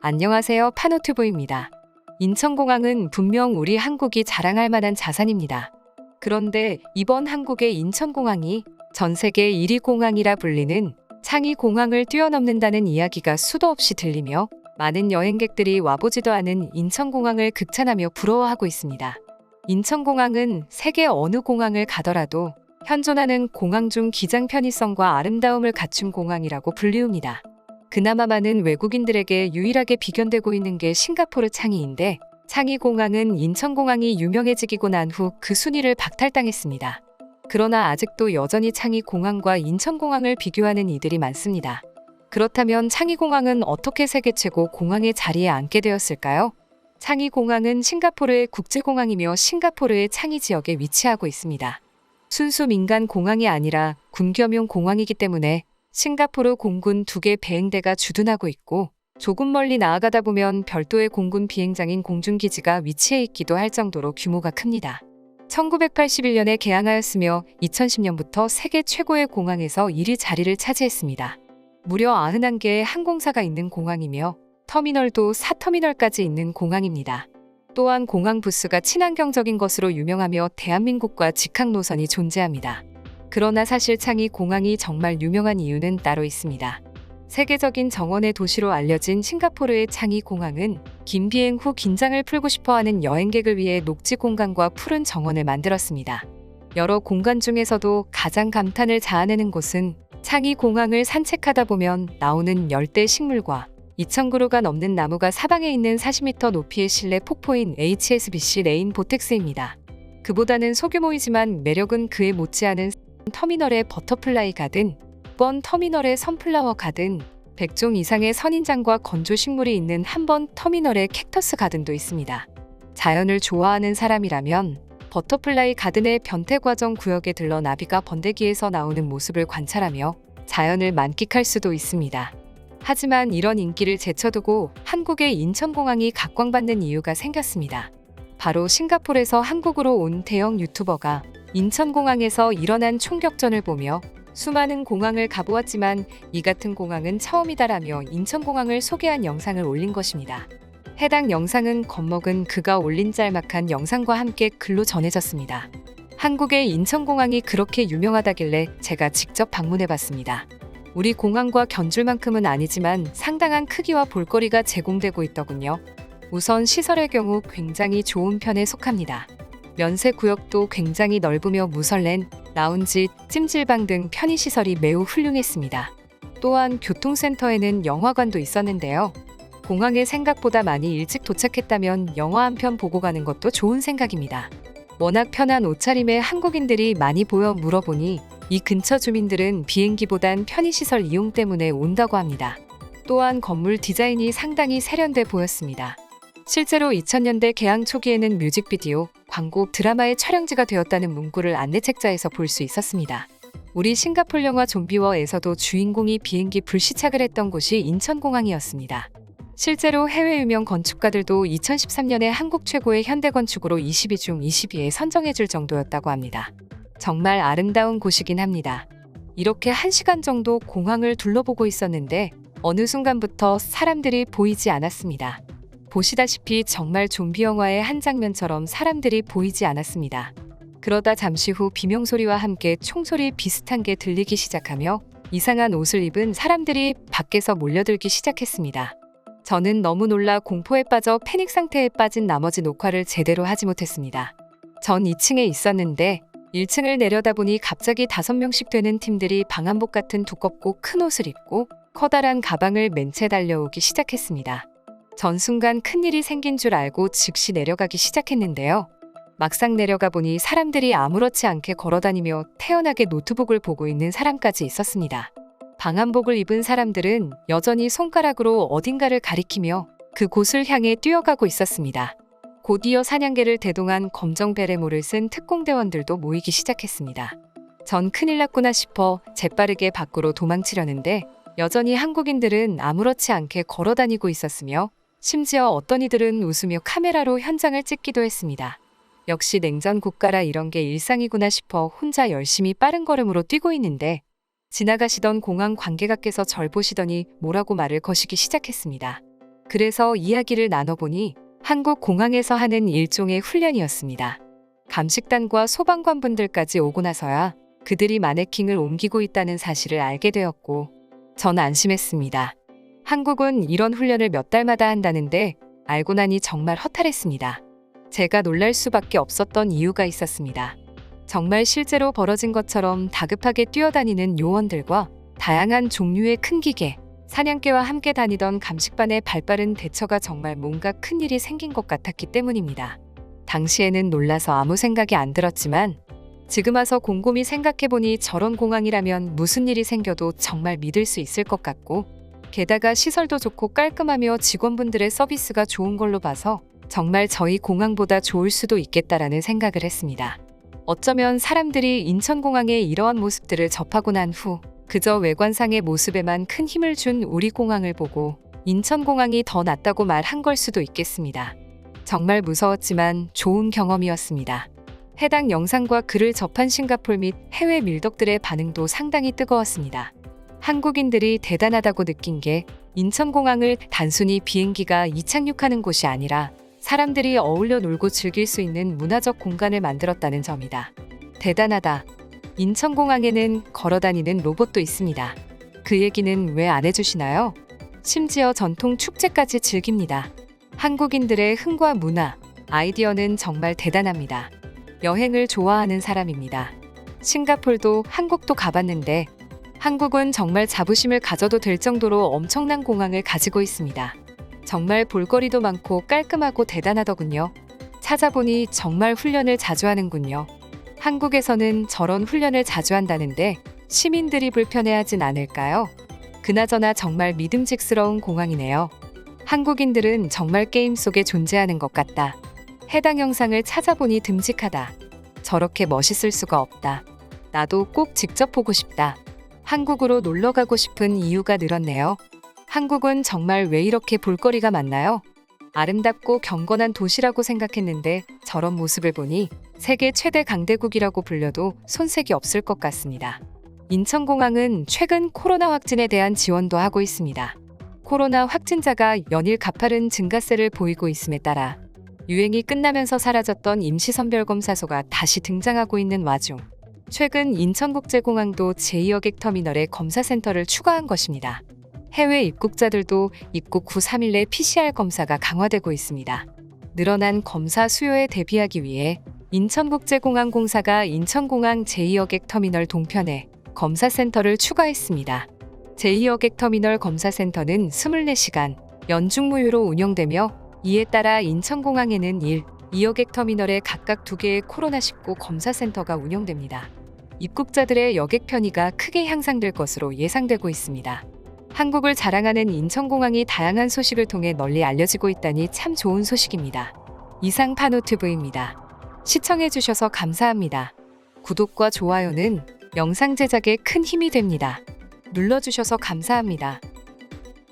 안녕하세요. 파노튜브입니다. 인천공항은 분명 우리 한국이 자랑할 만한 자산입니다. 그런데 이번 한국의 인천공항이 전 세계 1위 공항이라 불리는 창의공항을 뛰어넘는다는 이야기가 수도 없이 들리며 많은 여행객들이 와보지도 않은 인천공항을 극찬하며 부러워하고 있습니다. 인천공항은 세계 어느 공항을 가더라도 현존하는 공항 중 기장 편의성과 아름다움을 갖춘 공항이라고 불리웁니다. 그나마 많은 외국인들에게 유일하게 비견되고 있는 게 싱가포르 창의인데 창의공항은 인천공항이 유명해지고 난 후 그 순위를 박탈당했습니다. 그러나 아직도 여전히 창의공항과 인천공항을 비교하는 이들이 많습니다. 그렇다면 창의공항은 어떻게 세계 최고 공항의 자리에 앉게 되었을까요? 창의공항은 싱가포르의 국제공항이며 싱가포르의 창의 지역에 위치하고 있습니다. 순수 민간 공항이 아니라 군겸용 공항이기 때문에 싱가포르 공군 2개 배행대가 주둔하고 있고 조금 멀리 나아가다 보면 별도의 공군 비행장인 공중기지가 위치해 있기도 할 정도로 규모가 큽니다. 1981년에 개항하였으며 2010년부터 세계 최고의 공항에서 1위 자리를 차지했습니다. 무려 91개의 항공사가 있는 공항이며 터미널도 4터미널까지 있는 공항입니다. 또한 공항 부스가 친환경적인 것으로 유명하며 대한민국과 직항 노선이 존재합니다. 그러나 사실 창의공항이 정말 유명한 이유는 따로 있습니다. 세계적인 정원의 도시로 알려진 싱가포르의 창의공항은 긴 비행 후 긴장을 풀고 싶어하는 여행객을 위해 녹지 공간과 푸른 정원을 만들었습니다. 여러 공간 중에서도 가장 감탄을 자아내는 곳은 창의공항을 산책하다 보면 나오는 열대 식물과 2,000그루가 넘는 나무가 사방에 있는 40m 높이의 실내 폭포인 HSBC 레인 보텍스입니다. 그보다는 소규모이지만 매력은 그에 못지않은 터미널의 버터플라이 가든, 번 터미널의 선플라워 가든, 100종 이상의 선인장과 건조 식물이 있는 한 번 터미널의 캡터스 가든도 있습니다. 자연을 좋아하는 사람이라면 버터플라이 가든의 변태과정 구역에 들러 나비가 번데기에서 나오는 모습을 관찰하며 자연을 만끽할 수도 있습니다. 하지만 이런 인기를 제쳐두고 한국의 인천공항이 각광받는 이유가 생겼습니다. 바로 싱가포르에서 한국으로 온 대형 유튜버가 인천공항에서 일어난 총격전을 보며 수많은 공항을 가보았지만 이 같은 공항은 처음이다라며 인천공항을 소개한 영상을 올린 것입니다. 해당 영상은 겁먹은 그가 올린 짤막한 영상과 함께 글로 전해졌습니다. 한국의 인천공항이 그렇게 유명하다길래 제가 직접 방문해봤습니다. 우리 공항과 견줄 만큼은 아니지만 상당한 크기와 볼거리가 제공되고 있더군요. 우선 시설의 경우 굉장히 좋은 편에 속합니다. 면세 구역도 굉장히 넓으며 무설렌, 라운지, 찜질방 등 편의시설이 매우 훌륭했습니다. 또한 교통센터에는 영화관도 있었는데요. 공항에 생각보다 많이 일찍 도착했다면 영화 한 편 보고 가는 것도 좋은 생각입니다. 워낙 편한 옷차림에 한국인들이 많이 보여 물어보니 이 근처 주민들은 비행기보단 편의시설 이용 때문에 온다고 합니다. 또한 건물 디자인이 상당히 세련돼 보였습니다. 실제로 2000년대 개항 초기에는 뮤직비디오, 광고, 드라마의 촬영지가 되었다는 문구를 안내책자에서 볼 수 있었습니다. 우리 싱가포르 영화 좀비워에서도 주인공이 비행기 불시착을 했던 곳이 인천공항이었습니다. 실제로 해외 유명 건축가들도 2013년에 한국 최고의 현대건축으로 22 중 22에 선정해줄 정도였다고 합니다. 정말 아름다운 곳이긴 합니다. 이렇게 1시간 정도 공항을 둘러보고 있었는데 어느 순간부터 사람들이 보이지 않았습니다. 보시다시피 정말 좀비 영화의 한 장면처럼 사람들이 보이지 않았습니다. 그러다 잠시 후 비명소리와 함께 총소리 비슷한 게 들리기 시작하며 이상한 옷을 입은 사람들이 밖에서 몰려들기 시작했습니다. 저는 너무 놀라 공포에 빠져 패닉 상태에 빠진 나머지 녹화를 제대로 하지 못했습니다. 전 2층에 있었는데 1층을 내려다보니 갑자기 5명씩 되는 팀들이 방한복 같은 두껍고 큰 옷을 입고 커다란 가방을 맨 채 달려오기 시작했습니다. 전 순간 큰일이 생긴 줄 알고 즉시 내려가기 시작했는데요. 막상 내려가 보니 사람들이 아무렇지 않게 걸어다니며 태연하게 노트북을 보고 있는 사람까지 있었습니다. 방한복을 입은 사람들은 여전히 손가락으로 어딘가를 가리키며 그곳을 향해 뛰어가고 있었습니다. 곧이어 사냥개를 대동한 검정 베레모를 쓴 특공대원들도 모이기 시작했습니다. 전 큰일 났구나 싶어 재빠르게 밖으로 도망치려는데 여전히 한국인들은 아무렇지 않게 걸어다니고 있었으며 심지어 어떤 이들은 웃으며 카메라로 현장을 찍기도 했습니다. 역시 냉전 국가라 이런 게 일상이구나 싶어 혼자 열심히 빠른 걸음으로 뛰고 있는데 지나가시던 공항 관계가께서 절 보시더니 뭐라고 말을 거시기 시작했습니다. 그래서 이야기를 나눠보니 한국 공항에서 하는 일종의 훈련이었습니다. 감식단과 소방관분들까지 오고 나서야 그들이 마네킹을 옮기고 있다는 사실을 알게 되었고 전 안심했습니다. 한국은 이런 훈련을 몇 달마다 한다는데 알고 나니 정말 허탈했습니다. 제가 놀랄 수밖에 없었던 이유가 있었습니다. 정말 실제로 벌어진 것처럼 다급하게 뛰어다니는 요원들과 다양한 종류의 큰 기계, 사냥개와 함께 다니던 감식반의 발빠른 대처가 정말 뭔가 큰일이 생긴 것 같았기 때문입니다. 당시에는 놀라서 아무 생각이 안 들었지만 지금 와서 곰곰이 생각해보니 저런 공항이라면 무슨 일이 생겨도 정말 믿을 수 있을 것 같고 게다가 시설도 좋고 깔끔하며 직원분들의 서비스가 좋은 걸로 봐서 정말 저희 공항보다 좋을 수도 있겠다라는 생각을 했습니다. 어쩌면 사람들이 인천공항의 이러한 모습들을 접하고 난 후 그저 외관상의 모습에만 큰 힘을 준 우리 공항을 보고 인천공항이 더 낫다고 말한 걸 수도 있겠습니다. 정말 무서웠지만 좋은 경험이었습니다. 해당 영상과 글을 접한 싱가포르 및 해외 밀덕들의 반응도 상당히 뜨거웠습니다. 한국인들이 대단하다고 느낀 게 인천공항을 단순히 비행기가 이착륙하는 곳이 아니라 사람들이 어울려 놀고 즐길 수 있는 문화적 공간을 만들었다는 점이다. 대단하다. 인천공항에는 걸어다니는 로봇도 있습니다. 그 얘기는 왜 안 해주시나요? 심지어 전통 축제까지 즐깁니다. 한국인들의 흥과 문화, 아이디어는 정말 대단합니다. 여행을 좋아하는 사람입니다. 싱가포르도 한국도 가봤는데 한국은 정말 자부심을 가져도 될 정도로 엄청난 공항을 가지고 있습니다. 정말 볼거리도 많고 깔끔하고 대단하더군요. 찾아보니 정말 훈련을 자주 하는군요. 한국에서는 저런 훈련을 자주 한다는데 시민들이 불편해하진 않을까요? 그나저나 정말 믿음직스러운 공항이네요. 한국인들은 정말 게임 속에 존재하는 것 같다. 해당 영상을 찾아보니 듬직하다. 저렇게 멋있을 수가 없다. 나도 꼭 직접 보고 싶다. 한국으로 놀러 가고 싶은 이유가 늘었네요. 한국은 정말 왜 이렇게 볼거리가 많나요? 아름답고 경건한 도시라고 생각했는데 저런 모습을 보니 세계 최대 강대국이라고 불려도 손색이 없을 것 같습니다. 인천공항은 최근 코로나 확진에 대한 지원도 하고 있습니다. 코로나 확진자가 연일 가파른 증가세를 보이고 있음에 따라 유행이 끝나면서 사라졌던 임시선별검사소가 다시 등장하고 있는 와중 최근 인천국제공항도 제2여객터미널에 검사센터를 추가한 것입니다. 해외 입국자들도 입국 후 3일 내 PCR 검사가 강화되고 있습니다. 늘어난 검사 수요에 대비하기 위해 인천국제공항공사가 인천공항 제2여객터미널 동편에 검사센터를 추가했습니다. 제2여객터미널 검사센터는 24시간 연중무휴로 운영되며 이에 따라 인천공항에는 1, 2여객터미널에 각각 2개의 코로나19 검사센터가 운영됩니다. 입국자들의 여객 편의가 크게 향상될 것으로 예상되고 있습니다. 한국을 자랑하는 인천공항이 다양한 소식을 통해 널리 알려지고 있다니 참 좋은 소식입니다. 이상 파노TV입니다. 시청해주셔서 감사합니다. 구독과 좋아요는 영상 제작에 큰 힘이 됩니다. 눌러주셔서 감사합니다.